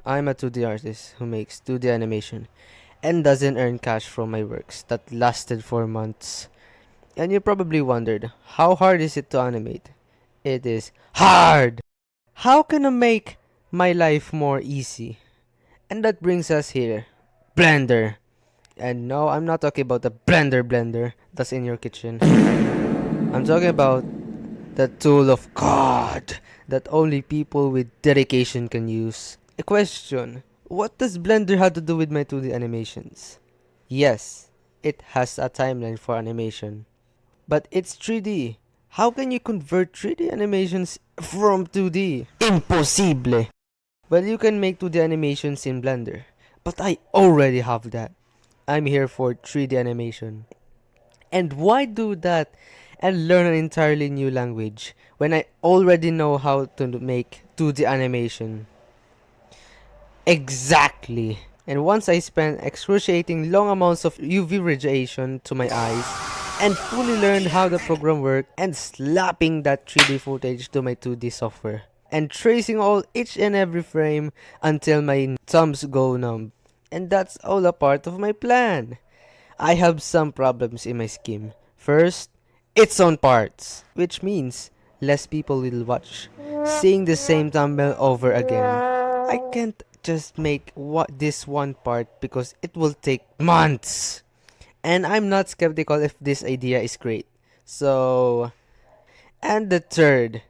I'm a 2D artist who makes 2D animation and doesn't earn cash from my works that lasted for months. And you probably wondered, how hard is it to animate? It is hard! How can I make my life more easy? And that brings us here, Blender. And no, I'm not talking about the blender that's in your kitchen. I'm talking about the tool of God that only people with dedication can use. A question: what does Blender have to do with my 2D animations? Yes, it has a timeline for animation, but it's 3D. How can you convert 3D animations from 2D? Impossible! Well, you can make 2D animations in Blender, but I already have that. I'm here for 3D animation. And why do that and learn an entirely new language when I already know how to make 2D animation? Exactly. And once I spent excruciating long amounts of UV radiation to my eyes and fully learned how the program worked and slapping that 3D footage to my 2D software and tracing all each and every frame until my thumbs go numb. And that's all a part of my plan. I have some problems in my scheme. First, its own parts, which means less people will watch, seeing the same thumbnail over again. I can't just make this one part because it will take months. And I'm not skeptical if this idea is great. So, and the third,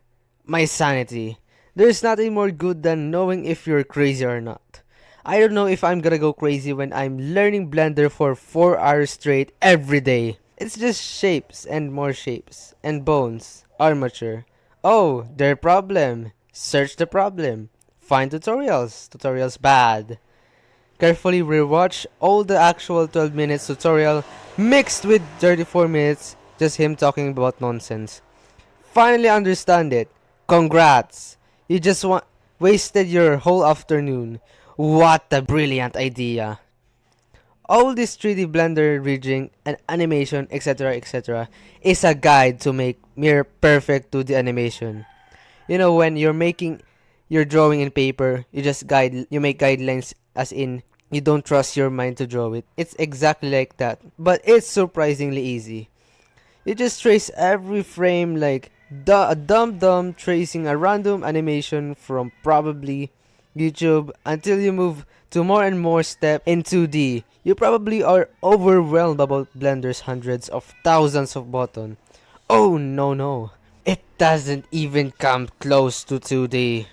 my sanity. There's nothing more good than knowing if you're crazy or not. I don't know if I'm gonna go crazy when I'm learning Blender for 4 hours straight every day. It's just shapes and more shapes and bones, armature. Oh, their problem. Search the problem. Find tutorials. Tutorials bad. Carefully rewatch all the actual 12 minutes tutorial mixed with 34 minutes just him talking about nonsense. Finally understand it. Congrats. You just wasted your whole afternoon. What a brilliant idea. All this 3D Blender rigging and animation etc is a guide to make near perfect 2D animation. You know, when you're making your drawing in paper, you make guidelines, as in you don't trust your mind to draw it. It's exactly like that, but it's surprisingly easy. You just trace every frame like a dumb tracing a random animation from probably YouTube until you move to more and more steps in 2D. You probably are overwhelmed about Blender's hundreds of thousands of buttons. Oh no. It doesn't even come close to 2D.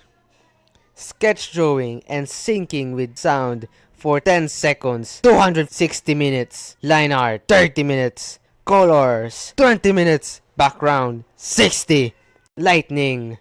Sketch drawing and syncing with sound for 10 seconds, 260 minutes. Line art, 30 minutes. Colors, 20 minutes. Background, 60. Lighting,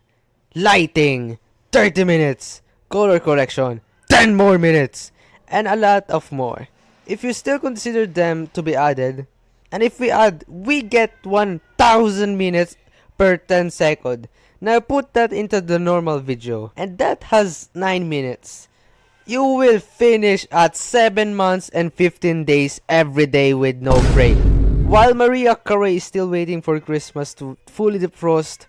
30 minutes. Color correction, 10 more minutes. And a lot of more. If you still consider them to be added, and if we get 1000 minutes per 10 second. Now put that into the normal video, and that has 9 minutes. You will finish at 7 months and 15 days every day with no break. While Maria Carey is still waiting for Christmas to fully defrost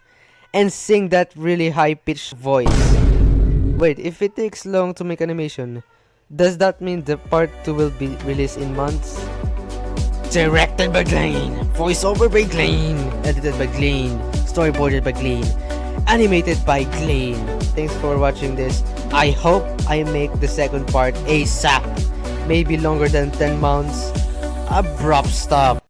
and sing that really high-pitched voice. Wait, if it takes long to make animation, does that mean the part 2 will be released in months? Directed by Glenn, voiceover by Glenn, edited by Glenn, storyboarded by Glenn, animated by Glenn. Thanks for watching this. I hope I make the second part ASAP. Maybe longer than 10 months. Abrupt stop.